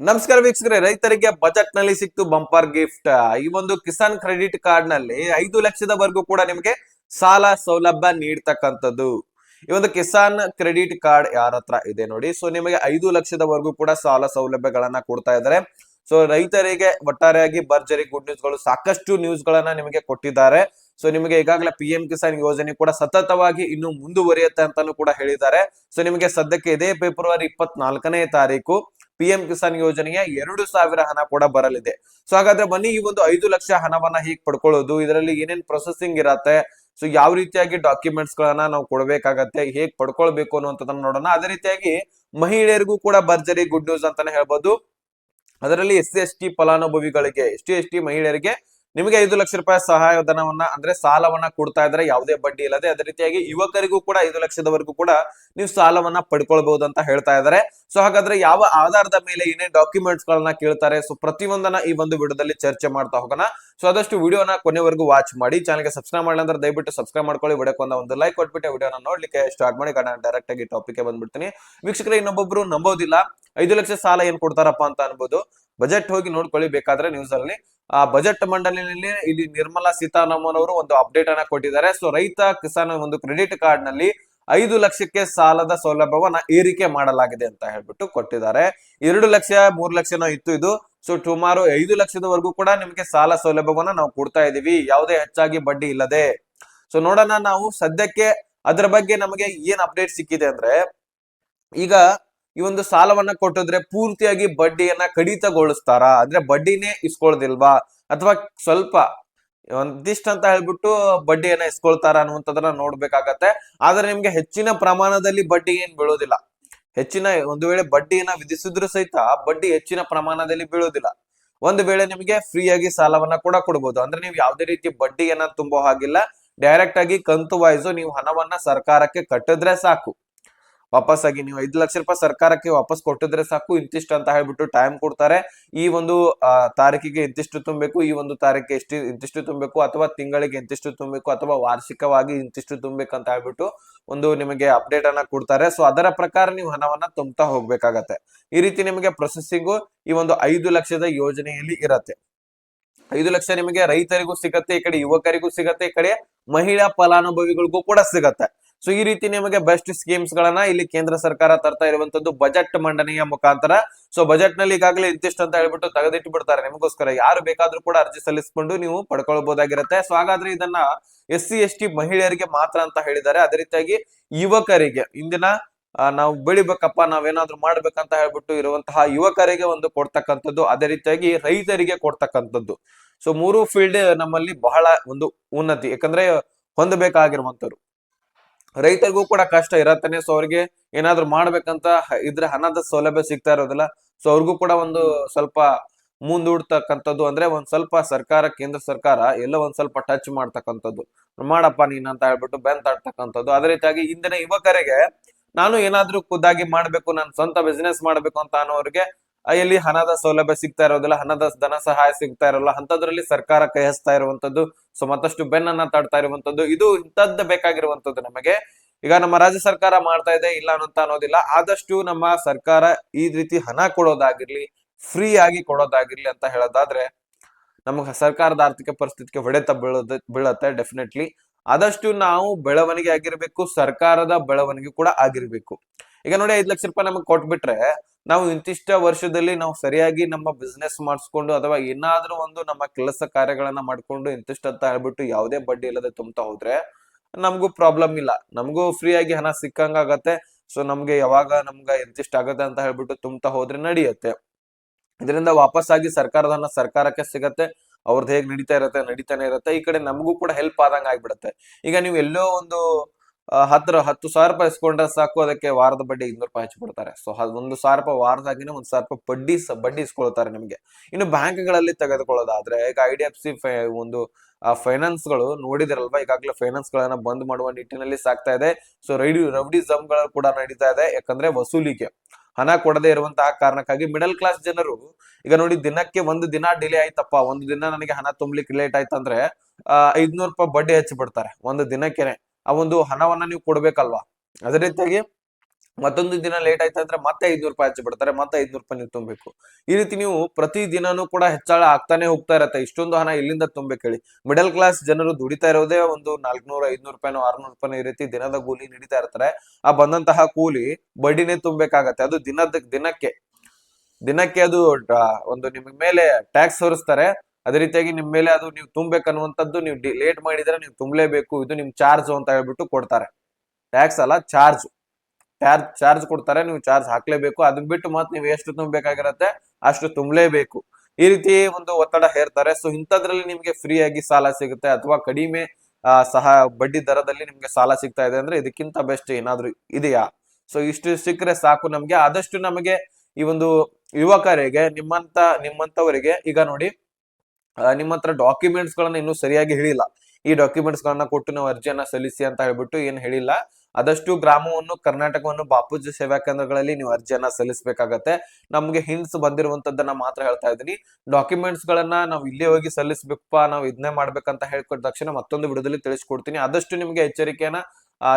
ನಮಸ್ಕಾರ ವೀಕ್ಷಕರೇ, ರೈತರಿಗೆ ಬಜೆಟ್ ನಲ್ಲಿ ಸಿಕ್ತು ಬಂಪರ್ ಗಿಫ್ಟ್. ಈ ಒಂದು ಕಿಸಾನ್ ಕ್ರೆಡಿಟ್ ಕಾರ್ಡ್ ನಲ್ಲಿ 5 ಲಕ್ಷದವರೆಗೂ ಕೂಡ ನಿಮಗೆ ಸಾಲ ಸೌಲಭ್ಯ ನೀಡ್ತಕ್ಕಂಥದ್ದು. ಈ ಒಂದು ಕಿಸಾನ್ ಕ್ರೆಡಿಟ್ ಕಾರ್ಡ್ ಯಾರ ಹತ್ರ ಇದೆ ನೋಡಿ, ಸೊ ನಿಮಗೆ 5 ಲಕ್ಷದವರೆಗೂ ಕೂಡ ಸಾಲ ಸೌಲಭ್ಯಗಳನ್ನ ಕೊಡ್ತಾ ಇದ್ದಾರೆ. ಸೊ ರೈತರಿಗೆ ಒಟ್ಟಾರೆಯಾಗಿ ಭರ್ಜರಿ ಗುಡ್ ನ್ಯೂಸ್ ಗಳು, ಸಾಕಷ್ಟು ನ್ಯೂಸ್ ಗಳನ್ನ ನಿಮಗೆ ಕೊಟ್ಟಿದ್ದಾರೆ. ಸೊ ನಿಮಗೆ ಈಗಾಗಲೇ PM ಕಿಸಾನ್ ಯೋಜನೆ ಕೂಡ ಸತತವಾಗಿ ಇನ್ನು ಮುಂದುವರಿಯುತ್ತೆ ಅಂತಾನು ಕೂಡ ಹೇಳಿದ್ದಾರೆ. ಸೊ ನಿಮಗೆ ಸದ್ಯಕ್ಕೆ ಇದೇ ಫೆಬ್ರವರಿ 24ನೇ ತಾರೀಕು PM ಕಿಸಾನ್ ಯೋಜನೆಯ 2,000 ಹಣ ಕೂಡ ಬರಲಿದೆ. ಸೊ ಹಾಗಾದ್ರೆ ಬನ್ನಿ, ಈ ಒಂದು 5 ಲಕ್ಷ ಹಣವನ್ನ ಹೇಗ್ ಪಡ್ಕೊಳ್ಳೋದು, ಇದರಲ್ಲಿ ಏನೇನ್ ಪ್ರೊಸೆಸಿಂಗ್ ಇರತ್ತೆ, ಸೊ ಯಾವ ರೀತಿಯಾಗಿ ಡಾಕ್ಯುಮೆಂಟ್ಸ್ ಗಳನ್ನ ನಾವು ಕೊಡ್ಬೇಕಾಗತ್ತೆ, ಹೇಗ್ ಪಡ್ಕೊಳ್ಬೇಕು ಅನ್ನುವಂಥದ್ದನ್ನ ನೋಡೋಣ. ಅದೇ ರೀತಿಯಾಗಿ ಮಹಿಳೆಯರಿಗೂ ಕೂಡ ಭರ್ಜರಿ ಗುಡ್ ನ್ಯೂಸ್ ಅಂತಾನೆ ಹೇಳ್ಬೋದು. ಅದರಲ್ಲಿ SC/ST ಫಲಾನುಭವಿಗಳಿಗೆ, ST/ST ಮಹಿಳೆಯರಿಗೆ ನಿಮಗೆ 5 ಲಕ್ಷ ರೂಪಾಯಿ ಸಹಾಯಧನವನ್ನ ಅಂದ್ರೆ ಸಾಲವನ್ನ ಕೊಡ್ತಾ ಇದ್ರೆ ಯಾವುದೇ ಬಡ್ಡಿ ಇಲ್ಲದೆ. ಅದೇ ರೀತಿಯಾಗಿ ಯುವಕರಿಗೂ ಕೂಡ 5 ಲಕ್ಷದವರೆಗೂ ಕೂಡ ನೀವು ಸಾಲವನ್ನ ಪಡ್ಕೊಳ್ಬಹುದು ಅಂತ ಹೇಳ್ತಾ ಇದ್ದಾರೆ. ಸೊ ಹಾಗಾದ್ರೆ ಯಾವ ಆಧಾರದ ಮೇಲೆ ಏನೇನ್ ಡಾಕ್ಯುಮೆಂಟ್ಸ್ ಗಳನ್ನ ಕೇಳ್ತಾರೆ, ಸೊ ಪ್ರತಿಯೊಂದನ್ನ ಈ ಒಂದು ವಿಡಿಯೋದಲ್ಲಿ ಚರ್ಚೆ ಮಾಡ್ತಾ ಹೋಗೋಣ. ಸೊ ಆದಷ್ಟು ವಿಡಿಯೋನ ಕೊನೆವರೆಗೂ ವಾಚ್ ಮಾಡಿ. ಚಾನಲ್ಗೆ ಸಬ್ಸ್ಕ್ರೈಬ್ ಮಾಡಿಲ್ಲ ಅಂದ್ರೆ ದಯವಿಟ್ಟು ಸಬ್ಸ್ಕ್ರೈಬ್ ಮಾಡ್ಕೊಳ್ಳಿ. ವಿಡಿಯೋಕ್ಕೆ ಒಂದು ಲೈಕ್ ಕೊಟ್ಬಿಟ್ಟು ವಿಡಿಯೋನ ನೋಡ್ಲಿಕ್ಕೆ ಸ್ಟಾರ್ಟ್ ಮಾಡಿ. ಡೈರೆಕ್ಟ್ ಆಗಿ ಟಾಪಿಕ್ ಬಂದ್ಬಿಡ್ತೀನಿ ವೀಕ್ಷಕರೇ. ಇನ್ನೊಬ್ಬೊಬ್ರು ನಂಬೋದಿಲ್ಲ 5 ಲಕ್ಷ ಸಾಲ ಏನ್ ಕೊಡ್ತಾರಪ್ಪ ಅಂತ ಅನ್ಬೋದು. ಬಜೆಟ್ ಹೋಗಿ ನೋಡ್ಕೊಳ್ಳಿ ಬೇಕಾದ್ರೆ ನ್ಯೂಸ್ ಅಲ್ಲಿ. ಆ ಬಜೆಟ್ ಮಂಡಳಿಯಲ್ಲಿ ಇಲ್ಲಿ ನಿರ್ಮಲಾ ಸೀತಾರಾಮನ್ ಅವರು ಒಂದು ಅಪ್ಡೇಟ್ ಅನ್ನ ಕೊಟ್ಟಿದ್ದಾರೆ. ಸೊ ರೈತ ಕಿಸಾನ್ ಒಂದು ಕ್ರೆಡಿಟ್ ಕಾರ್ಡ್ ನಲ್ಲಿ 5 ಲಕ್ಷಕ್ಕೆ ಸಾಲದ ಸೌಲಭ್ಯವನ್ನ ಏರಿಕೆ ಮಾಡಲಾಗಿದೆ ಅಂತ ಹೇಳ್ಬಿಟ್ಟು ಕೊಟ್ಟಿದ್ದಾರೆ. 2 ಲಕ್ಷ 3 ಲಕ್ಷನೋ ಇತ್ತು ಇದು. ಸೊ ಸುಮಾರು 5 ಲಕ್ಷದವರೆಗೂ ಕೂಡ ನಿಮಗೆ ಸಾಲ ಸೌಲಭ್ಯವನ್ನ ನಾವು ಕೊಡ್ತಾ ಇದೀವಿ, ಯಾವುದೇ ಹೆಚ್ಚಾಗಿ ಬಡ್ಡಿ ಇಲ್ಲದೆ. ಸೊ ನೋಡೋಣ ನಾವು ಸದ್ಯಕ್ಕೆ ಅದ್ರ ಬಗ್ಗೆ ನಮಗೆ ಏನ್ ಅಪ್ಡೇಟ್ ಸಿಕ್ಕಿದೆ ಅಂದ್ರೆ, ಈಗ ಈ ಒಂದು ಸಾಲವನ್ನ ಕೊಟ್ಟಿದ್ರೆ ಪೂರ್ತಿಯಾಗಿ ಬಡ್ಡಿಯನ್ನ ಕಡಿತಗೊಳಿಸ್ತಾರಾ, ಅಂದ್ರೆ ಬಡ್ಡಿನೇ ಇಸ್ಕೊಳ್ದಿಲ್ವಾ, ಅಥವಾ ಸ್ವಲ್ಪ ಒಂದಿಷ್ಟ ಅಂತ ಹೇಳ್ಬಿಟ್ಟು ಬಡ್ಡಿಯನ್ನ ಇಸ್ಕೊಳ್ತಾರ ಅನ್ನುವಂಥದ್ದನ್ನ ನೋಡ್ಬೇಕಾಗತ್ತೆ. ಆದ್ರೆ ನಿಮ್ಗೆ ಹೆಚ್ಚಿನ ಪ್ರಮಾಣದಲ್ಲಿ ಬಡ್ಡಿ ಏನ್ ಬೀಳೋದಿಲ್ಲ. ಹೆಚ್ಚಿನ ಒಂದು ವೇಳೆ ಬಡ್ಡಿಯನ್ನ ವಿಧಿಸಿದ್ರು ಸಹಿತ ಬಡ್ಡಿ ಹೆಚ್ಚಿನ ಪ್ರಮಾಣದಲ್ಲಿ ಬೀಳೋದಿಲ್ಲ. ಒಂದು ವೇಳೆ ನಿಮಗೆ ಫ್ರೀ ಆಗಿ ಸಾಲವನ್ನ ಕೂಡ ಕೊಡ್ಬೋದು. ಅಂದ್ರೆ ನೀವು ಯಾವುದೇ ರೀತಿ ಬಡ್ಡಿಯನ್ನ ತುಂಬೋ ಹಾಗಿಲ್ಲ. ಡೈರೆಕ್ಟ್ ಆಗಿ ಕಂತು ವೈಸು ನೀವು ಹಣವನ್ನ ಸರ್ಕಾರಕ್ಕೆ ಕಟ್ಟಿದ್ರೆ ಸಾಕು. ವಾಪಸ್ಸಾಗಿ ನೀವು 5 ಲಕ್ಷ ರೂಪಾಯಿ ಸರ್ಕಾರಕ್ಕೆ ವಾಪಸ್ ಕೊಟ್ಟಿದ್ರೆ ಸಾಕು. ಇಂತಿಷ್ಟು ಅಂತ ಹೇಳ್ಬಿಟ್ಟು ಟೈಮ್ ಕೊಡ್ತಾರೆ. ಈ ಒಂದು ತಾರೀಕಿಗೆ ಇಂತಿಷ್ಟು ತುಂಬಬೇಕು, ಈ ಒಂದು ತಾರೀಕಿಗೆ ಇಂತಿಷ್ಟು ತುಂಬಬೇಕು, ಅಥವಾ ತಿಂಗಳಿಗೆ ಇಂತಿಷ್ಟು ತುಂಬಬೇಕು, ಅಥವಾ ವಾರ್ಷಿಕವಾಗಿ ಇಂತಿಷ್ಟು ತುಂಬಬೇಕು ಅಂತ ಹೇಳ್ಬಿಟ್ಟು ಒಂದು ನಿಮಗೆ ಅಪ್ಡೇಟ್ ಅನ್ನ ಕೊಡ್ತಾರೆ. ಸೊ ಅದರ ಪ್ರಕಾರ ನೀವು ಹಣವನ್ನ ತುಂಬತಾ ಹೋಗ್ಬೇಕಾಗತ್ತೆ. ಈ ರೀತಿ ನಿಮಗೆ ಪ್ರೊಸೆಸಿಂಗು ಈ ಒಂದು 5 ಲಕ್ಷದ ಯೋಜನೆಯಲ್ಲಿ ಇರತ್ತೆ. 5 ಲಕ್ಷ ನಿಮಗೆ ರೈತರಿಗೂ ಸಿಗತ್ತೆ, ಈ ಕಡೆ ಯುವಕರಿಗೂ ಸಿಗತ್ತೆ, ಈ ಕಡೆ ಮಹಿಳಾ ಫಲಾನುಭವಿಗಳಿಗೂ ಕೂಡ ಸಿಗತ್ತೆ. ಸೊ ಈ ರೀತಿ ನಿಮಗೆ ಬೆಸ್ಟ್ ಸ್ಕೀಮ್ಸ್ ಗಳನ್ನ ಇಲ್ಲಿ ಕೇಂದ್ರ ಸರ್ಕಾರ ತರ್ತಾ ಇರುವಂತದ್ದು ಬಜೆಟ್ ಮಂಡನೆಯ ಮುಖಾಂತರ. ಸೊ ಬಜೆಟ್ ನಲ್ಲಿ ಈಗಾಗಲೇ ಇಂತಿಷ್ಟು ಅಂತ ಹೇಳ್ಬಿಟ್ಟು ತೆಗೆದಿಟ್ಟು ಬಿಡ್ತಾರೆ ನಿಮಗೋಸ್ಕರ. ಯಾರು ಬೇಕಾದ್ರೂ ಕೂಡ ಅರ್ಜಿ ಸಲ್ಲಿಸಿಕೊಂಡು ನೀವು ಪಡ್ಕೊಳ್ಬಹುದಾಗಿರುತ್ತೆ. ಸೊ ಹಾಗಾದ್ರೆ ಇದನ್ನ SC/ST ಮಹಿಳೆಯರಿಗೆ ಮಾತ್ರ ಅಂತ ಹೇಳಿದ್ದಾರೆ. ಅದೇ ರೀತಿಯಾಗಿ ಯುವಕರಿಗೆ, ಇಂದಿನ ನಾವು ಬೆಳಿಬೇಕಪ್ಪ, ನಾವೇನಾದ್ರೂ ಮಾಡ್ಬೇಕಂತ ಹೇಳ್ಬಿಟ್ಟು ಇರುವಂತಹ ಯುವಕರಿಗೆ ಒಂದು ಕೊಡ್ತಕ್ಕಂಥದ್ದು, ಅದೇ ರೀತಿಯಾಗಿ ರೈತರಿಗೆ ಕೊಡ್ತಕ್ಕಂಥದ್ದು. ಸೊ 3 ಫೀಲ್ಡ್ ನಮ್ಮಲ್ಲಿ ಬಹಳ ಒಂದು ಉನ್ನತಿ, ಯಾಕಂದ್ರೆ ಹೊಂದಬೇಕಾಗಿರುವಂತವ್ರು. ರೈತರಿಗೂ ಕೂಡ ಕಷ್ಟ ಇರತ್ತಾನೆ. ಸೊ ಅವ್ರಿಗೆ ಏನಾದ್ರು ಮಾಡ್ಬೇಕಂತ ಇದ್ರೆ ಹಣದ ಸೌಲಭ್ಯ ಸಿಗ್ತಾ ಇರೋದಿಲ್ಲ. ಸೊ ಅವ್ರಿಗೂ ಕೂಡ ಒಂದು ಸ್ವಲ್ಪ ಮುಂದೂಡ್ತಕ್ಕಂಥದ್ದು, ಅಂದ್ರೆ ಒಂದ್ ಸ್ವಲ್ಪ ಸರ್ಕಾರ, ಕೇಂದ್ರ ಸರ್ಕಾರ ಎಲ್ಲ ಒಂದ್ ಸ್ವಲ್ಪ ಟಚ್ ಮಾಡ್ತಕ್ಕಂಥದ್ದು, ಮಾಡಪ್ಪ ನೀನ್ ಅಂತ ಹೇಳ್ಬಿಟ್ಟು ಬೆನ್ ತಡ್ತಕ್ಕಂಥದ್ದು. ಅದೇ ರೀತಿಯಾಗಿ ಇಂದಿನ ಯುವಕರಿಗೆ ನಾನು ಏನಾದ್ರೂ ಖುದ್ದಾಗಿ ಮಾಡ್ಬೇಕು, ನಾನು ಸ್ವಂತ ಬಿಸ್ನೆಸ್ ಮಾಡ್ಬೇಕು ಅಂತ ಅನ್ನೋರಿಗೆ ಎಲ್ಲಿ ಹಣದ ಸೌಲಭ್ಯ ಸಿಗ್ತಾ ಇರೋದಿಲ್ಲ, ಹಣದ ಧನ ಸಹಾಯ ಸಿಗ್ತಾ ಇರೋಲ್ಲ. ಅಂತದ್ರಲ್ಲಿ ಸರ್ಕಾರ ಕೈ ಹಚ್ತಾ ಇರುವಂತದ್ದು, ಸೊ ಮತ್ತಷ್ಟು ಬೆನ್ನನ್ನ ತಡ್ತಾ ಇರುವಂತದ್ದು, ಇದು ಇಂಥದ್ದು ಬೇಕಾಗಿರುವಂತದ್ದು ನಮಗೆ. ಈಗ ನಮ್ಮ ರಾಜ್ಯ ಸರ್ಕಾರ ಮಾಡ್ತಾ ಇದೆ, ಇಲ್ಲ ಅಂತ ಅನ್ನೋದಿಲ್ಲ. ಆದಷ್ಟು ನಮ್ಮ ಸರ್ಕಾರ ಈ ರೀತಿ ಹಣ ಕೊಡೋದಾಗಿರ್ಲಿ, ಫ್ರೀ ಆಗಿ ಕೊಡೋದಾಗಿರ್ಲಿ ಅಂತ ಹೇಳೋದಾದ್ರೆ ನಮಗೆ ಸರ್ಕಾರದ ಆರ್ಥಿಕ ಪರಿಸ್ಥಿತಿಗೆ ಹೊಡೆತ ಬೀಳತ್ತೆ ಡೆಫಿನೆಟ್ಲಿ. ಆದಷ್ಟು ನಾವು ಬೆಳವಣಿಗೆ ಆಗಿರ್ಬೇಕು, ಸರ್ಕಾರದ ಬೆಳವಣಿಗೆ ಕೂಡ ಆಗಿರ್ಬೇಕು. ಈಗ ನೋಡಿ, 5 ಲಕ್ಷ ರೂಪಾಯಿ ನಮಗೆ ಕೊಟ್ಬಿಟ್ರೆ ನಾವು ಇಂತಿಷ್ಟ ವರ್ಷದಲ್ಲಿ ನಾವು ಸರಿಯಾಗಿ ನಮ್ಮ ಬಿಸ್ನೆಸ್ ಮಾಡಿಸ್ಕೊಂಡು, ಅಥವಾ ಏನಾದ್ರೂ ಒಂದು ನಮ್ಮ ಕೆಲಸ ಕಾರ್ಯಗಳನ್ನ ಮಾಡ್ಕೊಂಡು ಇಂತಿಷ್ಟ ಅಂತ ಹೇಳ್ಬಿಟ್ಟು ಯಾವುದೇ ಬಡ್ಡಿ ಇಲ್ಲದೆ ತುಂಬ್ತಾ ಹೋದ್ರೆ ನಮಗೂ ಪ್ರಾಬ್ಲಮ್ ಇಲ್ಲ, ನಮಗೂ ಫ್ರೀ ಆಗಿ ಹಣ ಸಿಕ್ಕಂಗ ಆಗತ್ತೆ. ಸೊ ನಮ್ಗೆ ಯಾವಾಗ ನಮ್ಗೆ ಇಂತಿಷ್ಟ ಆಗತ್ತೆ ಅಂತ ಹೇಳ್ಬಿಟ್ಟು ತುಂಬ್ತಾ ಹೋದ್ರೆ ನಡೆಯುತ್ತೆ. ಇದರಿಂದ ವಾಪಸ್ಸಾಗಿ ಸರ್ಕಾರದ ಹಣ ಸರ್ಕಾರಕ್ಕೆ ಸಿಗತ್ತೆ. ಅವ್ರದ್ದು ಹೇಗ್ ನಡೀತಾನೆ ಇರತ್ತೆ. ಈ ಕಡೆ ನಮಗೂ ಕೂಡ ಹೆಲ್ಪ್ ಆದಂಗ ಆಗ್ಬಿಡತ್ತೆ. ಈಗ ನೀವು ಎಲ್ಲೋ ಒಂದು 10,000 ರೂಪಾಯಿ ಇಸ್ಕೊಂಡ್ರೆ ಸಾಕು, ಅದಕ್ಕೆ ವಾರದ ಬಡ್ಡಿ 200 ರೂಪಾಯಿ ಹಚ್ಚಿಬಿಡ್ತಾರೆ. ಸೊ 1,000 ರೂಪಾಯಿ ವಾರದಾಗಿನೇ 1,000 ರೂಪಾಯಿ ಬಡ್ಡಿ ಇಸ್ಕೊಳ್ತಾರೆ ನಿಮ್ಗೆ. ಇನ್ನು ಬ್ಯಾಂಕ್ಗಳಲ್ಲಿ ತೆಗೆದುಕೊಳ್ಳೋದಾದ್ರೆ ಈಗ IDFC ಒಂದು ಫೈನಾನ್ಸ್ ಗಳು ನೋಡಿದಿರಲ್ವಾ, ಈಗಾಗಲೇ ಫೈನಾನ್ಸ್ ಗಳನ್ನ ಬಂದ್ ಮಾಡುವ ನಿಟ್ಟಿನಲ್ಲಿ ಸಾಗ್ತಾ ಇದೆ. ಸೊ ರೌಡಿಸಮ್ ಗಳು ಕೂಡ ನಡೀತಾ ಇದೆ. ಯಾಕಂದ್ರೆ ವಸೂಲಿಗೆ ಹಣ ಕೊಡದೇ ಇರುವಂತಹ ಕಾರಣಕ್ಕಾಗಿ ಮಿಡಲ್ ಕ್ಲಾಸ್ ಜನರು ಈಗ ನೋಡಿ, ದಿನಕ್ಕೆ ಒಂದು ದಿನ ಡಿಲೇ ಆಯ್ತಪ್ಪ, ಒಂದು ದಿನ ನನಗೆ ಹಣ ತುಂಬಲಿಕ್ಕೆ ಲೇಟ್ ಆಯ್ತಂದ್ರೆ 500 ರೂಪಾಯಿ ಬಡ್ಡಿ ಹಚ್ಚಿ ಬಿಡ್ತಾರೆ ಒಂದು ದಿನಕ್ಕೆನೆ. ಆ ಒಂದು ಹಣವನ್ನ ನೀವು ಕೊಡ್ಬೇಕಲ್ವಾ. ಅದೇ ರೀತಿಯಾಗಿ ಮತ್ತೊಂದು ದಿನ ಲೇಟ್ ಆಯ್ತು ಅಂದ್ರೆ ಮತ್ತೆ 500 ರೂಪಾಯಿ ಹಚ್ಚಿ ಬಿಡ್ತಾರೆ, ಮತ್ತೆ 500 ರೂಪಾಯಿ ನೀವು ತುಂಬಬೇಕು. ಈ ರೀತಿ ನೀವು ಪ್ರತಿ ದಿನಾನೂ ಕೂಡ ಹೆಚ್ಚಳ ಆಗ್ತಾನೆ ಹೋಗ್ತಾ ಇರತ್ತೆ. ಇಷ್ಟೊಂದು ಹಣ ಎಲ್ಲಿಂದ ತುಂಬಬೇಕು ಹೇಳಿ? ಮಿಡಲ್ ಕ್ಲಾಸ್ ಜನರು ದುಡಿತಾ ಇರೋದೇ ಒಂದು 400 500 ರೂಪಾಯಿನೋ 600 ರೂಪಾಯಿನೋ ಈ ರೀತಿ ದಿನದ ಕೂಲಿ ನಡೀತಾ ಇರ್ತಾರೆ. ಆ ಬಂದಂತಹ ಕೂಲಿ ಬಡ್ಡಿನೇ ತುಂಬಬೇಕಾಗತ್ತೆ. ಅದು ದಿನಕ್ಕೆ ದಿನಕ್ಕೆ ಅದು ಒಂದು ನಿಮ್ ಮೇಲೆ ಟ್ಯಾಕ್ಸ್ ಹೊರಿಸ್ತಾರೆ. ಅದೇ ರೀತಿಯಾಗಿ ನಿಮ್ ಮೇಲೆ ಅದು ನೀವು ತುಂಬಬೇಕನ್ನುವಂಥದ್ದು, ನೀವು ಲೇಟ್ ಮಾಡಿದ್ರೆ ನೀವು ತುಂಬಲೇಬೇಕು, ಇದು ನಿಮ್ ಚಾರ್ಜ್ ಅಂತ ಹೇಳ್ಬಿಟ್ಟು ಕೊಡ್ತಾರೆ. ಟ್ಯಾಕ್ಸ್ ಅಲ್ಲ, ಚಾರ್ಜ್ ಚಾರ್ಜ್ ಕೊಡ್ತಾರೆ, ನೀವು ಚಾರ್ಜ್ ಹಾಕ್ಲೇಬೇಕು. ಅದನ್ನ ಬಿಟ್ಟು ಮತ್ತೆ ನೀವು ಎಷ್ಟು ತುಂಬಬೇಕಾಗಿರತ್ತೆ ಅಷ್ಟು ತುಂಬಲೇಬೇಕು. ಈ ರೀತಿ ಒಂದು ಒತ್ತಡ ಹೇರ್ತಾರೆ. ಸೊ ಇಂಥದ್ರಲ್ಲಿ ನಿಮ್ಗೆ ಫ್ರೀ ಆಗಿ ಸಾಲ ಸಿಗುತ್ತೆ ಅಥವಾ ಕಡಿಮೆ ಸಹ ಬಡ್ಡಿ ದರದಲ್ಲಿ ನಿಮ್ಗೆ ಸಾಲ ಸಿಗ್ತಾ ಇದೆ ಅಂದ್ರೆ ಇದಕ್ಕಿಂತ ಬೆಸ್ಟ್ ಏನಾದ್ರು ಇದೆಯಾ? ಸೊ ಇಷ್ಟು ಸಿಕ್ಕರೆ ಸಾಕು ನಮ್ಗೆ. ಆದಷ್ಟು ನಮಗೆ ಈ ಒಂದು ಯುವಕರಿಗೆ ನಿಮ್ಮಂತವರಿಗೆ ಈಗ ನೋಡಿ, ನಿಮ್ಮ ಹತ್ರ ಡಾಕ್ಯುಮೆಂಟ್ಸ್ ಗಳನ್ನ ಇನ್ನೂ ಸರಿಯಾಗಿ ಹೇಳಿಲ್ಲ. ಈ ಡಾಕ್ಯುಮೆಂಟ್ಸ್ ಗಳನ್ನ ಕೊಟ್ಟು ನಾವು ಅರ್ಜಿಯನ್ನ ಸಲ್ಲಿಸಿ ಅಂತ ಹೇಳ್ಬಿಟ್ಟು ಏನ್ ಹೇಳಿಲ್ಲ. ಆದಷ್ಟು ಗ್ರಾಮವನ್ನು ಕರ್ನಾಟಕವನ್ನು ಬಾಪೂಜಿ ಸೇವಾ ಕೇಂದ್ರಗಳಲ್ಲಿ ನೀವು ಅರ್ಜಿಯನ್ನ ಸಲ್ಲಿಸಬೇಕಾಗತ್ತೆ. ನಮ್ಗೆ ಹಿಂಟ್ಸ್ ಬಂದಿರುವಂತದ್ದನ್ನ ಮಾತ್ರ ಹೇಳ್ತಾ ಇದ್ದೀನಿ. ಡಾಕ್ಯುಮೆಂಟ್ಸ್ ಗಳನ್ನ ನಾವು ಇಲ್ಲೇ ಹೋಗಿ ಸಲ್ಲಿಸ್ಬೇಕಪ್ಪ, ನಾವು ಇದನ್ನೇ ಮಾಡ್ಬೇಕಂತ ಹೇಳ್ಕೊಟ್ಟ ತಕ್ಷಣ ಮತ್ತೊಂದು ವಿಡಿಯೋದಲ್ಲಿ ತಿಳಿಸ್ಕೊಡ್ತೀನಿ. ಆದಷ್ಟು ನಿಮ್ಗೆ ಎಚ್ಚರಿಕೆಯನ್ನ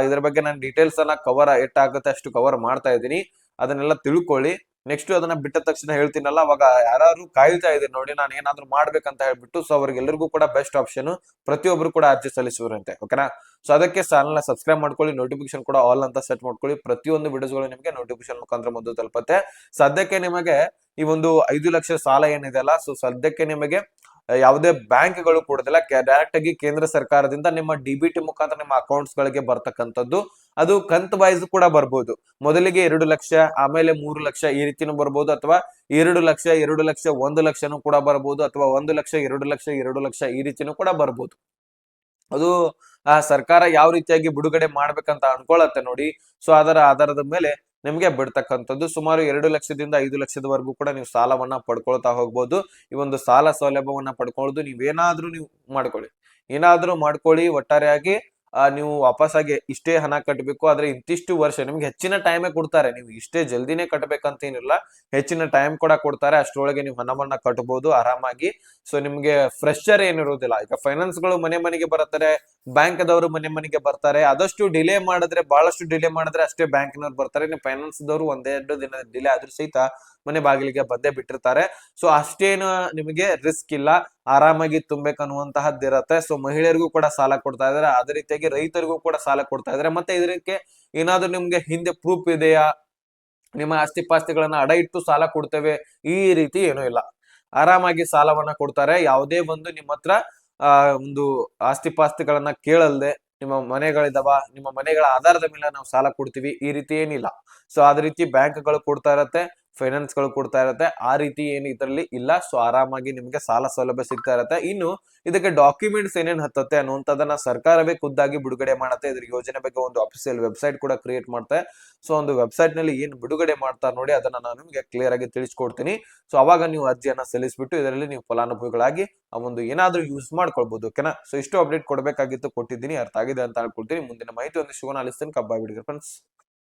ಇದ್ರ ಬಗ್ಗೆ ನಾನು ಡೀಟೇಲ್ಸ್ ಅನ್ನ ಕವರ್ ಎಷ್ಟಾಗುತ್ತೆ ಅಷ್ಟು ಕವರ್ ಮಾಡ್ತಾ ಇದ್ದೀನಿ. ಅದನ್ನೆಲ್ಲ ತಿಳ್ಕೊಳ್ಳಿ. ನೆಕ್ಸ್ಟ್ ಅದನ್ನ ಬಿಟ್ಟ ತಕ್ಷಣ ಹೇಳ್ತೀನಲ್ಲ, ಅವಾಗ ಯಾರು ಕಾಯ್ತಾ ಇದೀನಿ ನೋಡಿ ನಾನು ಏನಾದ್ರು ಮಾಡ್ಬೇಕಂತ ಹೇಳ್ಬಿಟ್ಟು. ಸೊ ಅವ್ರಿಗೆಲ್ಲರಿಗೂ ಕೂಡ ಬೆಸ್ಟ್ ಆಪ್ಷನ್ ಪ್ರತಿಯೊಬ್ರು ಕೂಡ ಅರ್ಜಿ ಸಲ್ಲಿಸುವಂತೆ, ಓಕೆನಾ? ಸೊ ಅದಕ್ಕೆ ಚಾನಲ್ ನ ಸಬ್ಸ್ಕ್ರೈಬ್ ಮಾಡ್ಕೊಳ್ಳಿ, ನೋಟಿಫಿಕೇಶನ್ ಕೂಡ ಆಲ್ ಅಂತ ಸೆಟ್ ಮಾಡ್ಕೊಳ್ಳಿ. ಪ್ರತಿಯೊಂದು ವಿಡಿಯೋಸ್ಗಳು ನಿಮಗೆ ನೋಟಿಫಿಕೇಶನ್ ಮುಖಾಂತರ ಮೊದಲು ತಲುಪತ್ತೆ. ಸದ್ಯಕ್ಕೆ ನಿಮಗೆ ಈ ಒಂದು 5 ಲಕ್ಷ ಸಾಲ ಏನಿದೆ ಅಲ್ಲ, ಸೊ ಸದ್ಯಕ್ಕೆ ನಿಮಗೆ ಯಾವುದೇ ಬ್ಯಾಂಕ್ಗಳು ಕೊಡೋದಿಲ್ಲ. ಡೈರೆಕ್ಟ್ ಆಗಿ ಕೇಂದ್ರ ಸರ್ಕಾರದಿಂದ ನಿಮ್ಮ ಡಿ-ಬಿ-ಟಿ ಮುಖಾಂತರ ನಿಮ್ಮ ಅಕೌಂಟ್ಸ್ ಗಳಿಗೆ ಬರ್ತಕ್ಕಂಥದ್ದು. ಅದು ಕಂತ್ ವೈಸ್ ಕೂಡ ಬರ್ಬೋದು. ಮೊದಲಿಗೆ 2 ಲಕ್ಷ, ಆಮೇಲೆ 3 ಲಕ್ಷ ಈ ರೀತಿನೂ ಬರ್ಬೋದು, ಅಥವಾ 2 ಲಕ್ಷ 2 ಲಕ್ಷ 1 ಲಕ್ಷನೂ ಕೂಡ ಬರ್ಬೋದು, ಅಥವಾ 1 ಲಕ್ಷ 2 ಲಕ್ಷ 2 ಲಕ್ಷ ಈ ರೀತಿನೂ ಕೂಡ ಬರ್ಬೋದು. ಅದು ಸರ್ಕಾರ ಯಾವ ರೀತಿಯಾಗಿ ಬಿಡುಗಡೆ ಮಾಡ್ಬೇಕಂತ ಅನ್ಕೊಳತ್ತೆ ನೋಡಿ. ಸೊ ಅದರ ಆಧಾರದ ಮೇಲೆ ನಿಮ್ಗೆ ಬಿಡ್ತಕ್ಕಂಥದ್ದು. ಸುಮಾರು 2 ಲಕ್ಷದಿಂದ 5 ಲಕ್ಷದವರೆಗೂ ಕೂಡ ನೀವು ಸಾಲವನ್ನ ಪಡ್ಕೊಳ್ತಾ ಹೋಗ್ಬೋದು. ಈ ಒಂದು ಸಾಲ ಸೌಲಭ್ಯವನ್ನ ಪಡ್ಕೊಳ್ಳೋದು ನೀವೇನಾದ್ರೂ ನೀವು ಮಾಡ್ಕೊಳ್ಳಿ, ಏನಾದ್ರೂ ಮಾಡ್ಕೊಳ್ಳಿ. ಒಟ್ಟಾರೆಯಾಗಿ ನೀವು ವಾಪಸ್ಸಾಗಿ ಇಷ್ಟೇ ಹಣ ಕಟ್ಟಬೇಕು, ಆದ್ರೆ ಇಂತಿಷ್ಟು ವರ್ಷ ನಿಮ್ಗೆ ಹೆಚ್ಚಿನ ಟೈಮೇ ಕೊಡ್ತಾರೆ. ನೀವು ಇಷ್ಟೇ ಜಲ್ದಿನೇ ಕಟ್ಟಬೇಕಂತ ಏನಿಲ್ಲ, ಹೆಚ್ಚಿನ ಟೈಮ್ ಕೂಡ ಕೊಡ್ತಾರೆ. ಅಷ್ಟರೊಳಗೆ ನೀವು ಹಣವನ್ನ ಕಟ್ಟಬಹುದು ಆರಾಮಾಗಿ. ಸೊ ನಿಮ್ಗೆ ಫ್ರೆಶರ್ ಏನಿರೋದಿಲ್ಲ. ಈಗ ಫೈನಾನ್ಸ್ ಗಳು ಮನೆ ಮನೆಗೆ ಬರ್ತಾರೆ, ಬ್ಯಾಂಕ್ ದವರು ಮನೆ ಮನೆಗೆ ಬರ್ತಾರೆ. ಆದಷ್ಟು ಡಿಲೇ ಮಾಡಿದ್ರೆ, ಬಹಳಷ್ಟು ಡಿಲೇ ಮಾಡಿದ್ರೆ ಅಷ್ಟೇ ಬ್ಯಾಂಕ್ನವ್ರು ಬರ್ತಾರೆ. ನೀವು ಫೈನಾನ್ಸ್ ದವರು ಒಂದೆರಡು ದಿನ ಡಿಲೇ ಆದ್ರೂ ಸಹಿತ ಮನೆ ಬಾಗಿಲಿಗೆ ಬಂದೇ ಬಿಟ್ಟಿರ್ತಾರೆ. ಸೊ ಅಷ್ಟೇನು ನಿಮಗೆ ರಿಸ್ಕ್ ಇಲ್ಲ, ಆರಾಮಾಗಿ ತುಂಬಬೇಕನ್ನುವಂತಹದ್ದಿರತ್ತೆ. ಸೊ ಮಹಿಳೆಯರಿಗೂ ಕೂಡ ಸಾಲ ಕೊಡ್ತಾ ಇದಾರೆ, ಅದೇ ರೀತಿಯಾಗಿ ರೈತರಿಗೂ ಕೂಡ ಸಾಲ ಕೊಡ್ತಾ ಇದಾರೆ. ಮತ್ತೆ ಇದಕ್ಕೆ ಏನಾದ್ರು ನಿಮ್ಗೆ ಹಿಂದೆ ಪ್ರೂಫ್ ಇದೆಯಾ, ನಿಮ್ಮ ಆಸ್ತಿ ಪಾಸ್ತಿಗಳನ್ನ ಅಡ ಇಟ್ಟು ಸಾಲ ಕೊಡ್ತೇವೆ ಈ ರೀತಿ ಏನೂ ಇಲ್ಲ. ಆರಾಮಾಗಿ ಸಾಲವನ್ನ ಕೊಡ್ತಾರೆ. ಯಾವುದೇ ಒಂದು ನಿಮ್ಮ ಹತ್ರ ಒಂದು ಆಸ್ತಿ ಪಾಸ್ತಿಗಳನ್ನ ಕೇಳಲ್ದೆ, ನಿಮ್ಮ ಮನೆಗಳಿದಾವ, ನಿಮ್ಮ ಮನೆಗಳ ಆಧಾರದ ಮೇಲೆ ನಾವು ಸಾಲ ಕೊಡ್ತೀವಿ ಈ ರೀತಿ ಏನಿಲ್ಲ. ಸೊ ಅದೇ ರೀತಿ ಬ್ಯಾಂಕ್ಗಳು ಕೊಡ್ತಾ ಇರತ್ತೆ, ಫೈನಾನ್ಸ್ ಗಳು ಕೊಡ್ತಾ ಇರತ್ತೆ. ಆ ರೀತಿ ಏನು ಇದರಲ್ಲಿ ಇಲ್ಲ. ಸೊ ಆರಾಮಾಗಿ ನಿಮ್ಗೆ ಸಾಲ ಸೌಲಭ್ಯ ಸಿಗ್ತಾ ಇರತ್ತೆ. ಇನ್ನು ಇದಕ್ಕೆ ಡಾಕ್ಯುಮೆಂಟ್ಸ್ ಏನೇನ್ ಹತ್ತತ್ತೆ ಅನ್ನುವಂಥದ್ದನ್ನ ಸರ್ಕಾರವೇ ಖುದ್ದಾಗಿ ಬಿಡುಗಡೆ ಮಾಡತ್ತೆ. ಇದ್ರ ಯೋಜನೆ ಬಗ್ಗೆ ಒಂದು ಅಫಿಸಿಯಲ್ ವೆಬ್ಸೈಟ್ ಕೂಡ ಕ್ರಿಯೇಟ್ ಮಾಡ್ತಾರೆ. ಸೊ ಒಂದು ವೆಬ್ಸೈಟ್ ನಲ್ಲಿ ಏನ್ ಬಿಡುಗಡೆ ಮಾಡ್ತಾರೆ ನೋಡಿ, ಅದನ್ನ ನಾನು ನಿಮ್ಗೆ ಕ್ಲಿಯರ್ ಆಗಿ ತಿಳಿಸ್ಕೊಡ್ತೀನಿ. ಸೊ ಅವಾಗ ನೀವು ಅರ್ಜಿಯನ್ನ ಸಲ್ಲಿಸ್ಬಿಟ್ಟು ಇದರಲ್ಲಿ ನೀವು ಫಲಾನುಭವಿಗಳಾಗಿ ಆ ಒಂದು ಏನಾದ್ರೂ ಯೂಸ್ ಮಾಡ್ಕೊಳ್ಬಹುದು, ಓಕೆನಾ? ಸೊ ಇಷ್ಟು ಅಪ್ಡೇಟ್ ಕೊಡ್ಬೇಕಾಗಿತ್ತು, ಕೊಟ್ಟಿದ್ದೀನಿ. ಅರ್ಥ ಆಗಿದೆ ಅಂತ ಅನ್ಕೊಳ್ತೀನಿ. ಮುಂದಿನ ಮಾಹಿತಿ ಒಂದು ಶಿವನ ಅಲಿಸ್ತೇನೆ. ಕಬ್ಬ ಬಿಡಿಗೆ ಫ್ರೆಂಡ್ಸ್.